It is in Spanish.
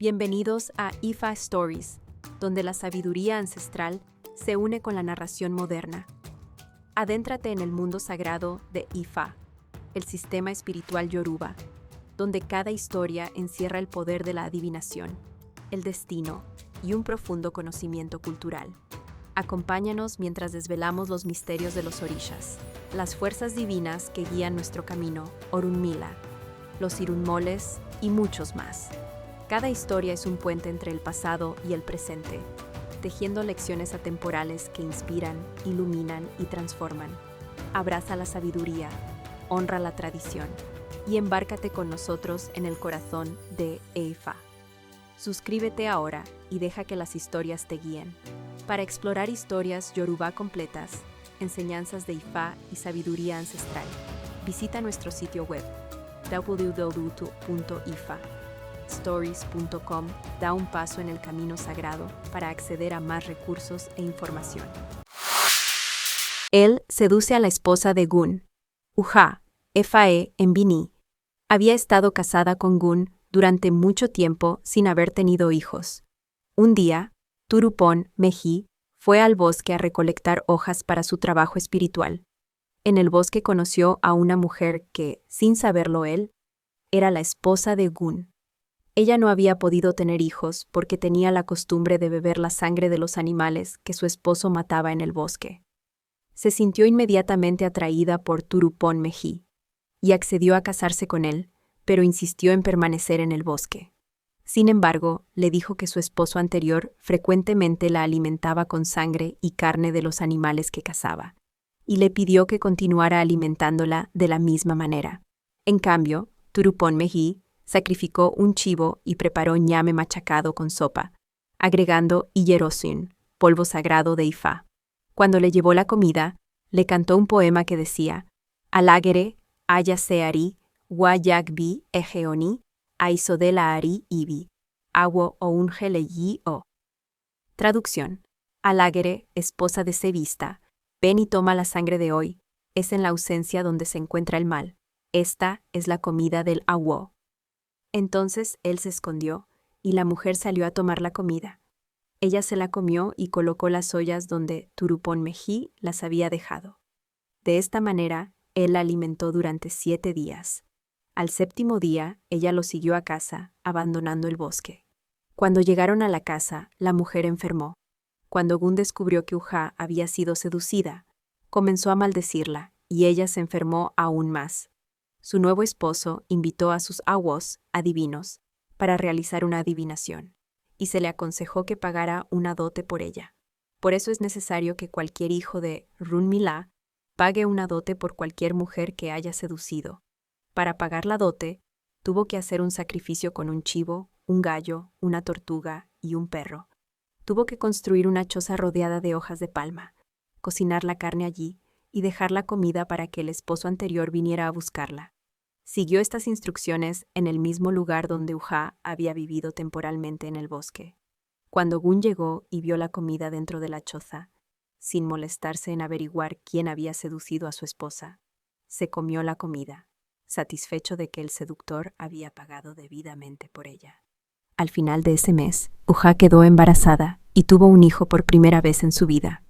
Bienvenidos a Ifa Stories, donde la sabiduría ancestral se une con la narración moderna. Adéntrate en el mundo sagrado de Ifa, el sistema espiritual yoruba, donde cada historia encierra el poder de la adivinación, el destino y un profundo conocimiento cultural. Acompáñanos mientras desvelamos los misterios de los orishas, las fuerzas divinas que guían nuestro camino, Orunmila, los irunmoles y muchos más. Cada historia es un puente entre el pasado y el presente, tejiendo lecciones atemporales que inspiran, iluminan y transforman. Abraza la sabiduría, honra la tradición y embárcate con nosotros en el corazón de Ifa. Suscríbete ahora y deja que las historias te guíen. Para explorar historias yoruba completas, enseñanzas de Ifa y sabiduría ancestral, visita nuestro sitio web www.ifastories.com. Da un paso en el camino sagrado para acceder a más recursos e información. Él seduce a la esposa de Gun. Uja, Efae, en Bini. Había estado casada con Gun durante mucho tiempo sin haber tenido hijos. Un día, Turupon Meji fue al bosque a recolectar hojas para su trabajo espiritual. En el bosque conoció a una mujer que, sin saberlo él, era la esposa de Gun. Ella no había podido tener hijos porque tenía la costumbre de beber la sangre de los animales que su esposo mataba en el bosque. Se sintió inmediatamente atraída por Turupon Meji y accedió a casarse con él, pero insistió en permanecer en el bosque. Sin embargo, le dijo que su esposo anterior frecuentemente la alimentaba con sangre y carne de los animales que cazaba, y le pidió que continuara alimentándola de la misma manera. En cambio, Turupon Meji sacrificó un chivo y preparó ñame machacado con sopa, agregando Iyerosun, polvo sagrado de Ifa. Cuando le llevó la comida, le cantó un poema que decía: Alágere, ayaseari, wayagbi egeoni, aisodela ari ibi, awo o ungeleyi o. Traducción: Alágere, esposa de Sevista, ven y toma la sangre de hoy, es en la ausencia donde se encuentra el mal. Esta es la comida del awo. Entonces él se escondió, y la mujer salió a tomar la comida. Ella se la comió y colocó las ollas donde Turupon Meji las había dejado. De esta manera, él la alimentó durante 7 días. Al 7º día, ella lo siguió a casa, abandonando el bosque. Cuando llegaron a la casa, la mujer enfermó. Cuando Gun descubrió que Uja había sido seducida, comenzó a maldecirla, y ella se enfermó aún más. Su nuevo esposo invitó a sus awos, adivinos, para realizar una adivinación, y se le aconsejó que pagara una dote por ella. Por eso es necesario que cualquier hijo de Runmila pague una dote por cualquier mujer que haya seducido. Para pagar la dote, tuvo que hacer un sacrificio con un chivo, un gallo, una tortuga y un perro. Tuvo que construir una choza rodeada de hojas de palma, cocinar la carne allí y dejar la comida para que el esposo anterior viniera a buscarla. Siguió estas instrucciones en el mismo lugar donde Uja había vivido temporalmente en el bosque. Cuando Gun llegó y vio la comida dentro de la choza, sin molestarse en averiguar quién había seducido a su esposa, se comió la comida, satisfecho de que el seductor había pagado debidamente por ella. Al final de ese mes, Uja quedó embarazada y tuvo un hijo por primera vez en su vida.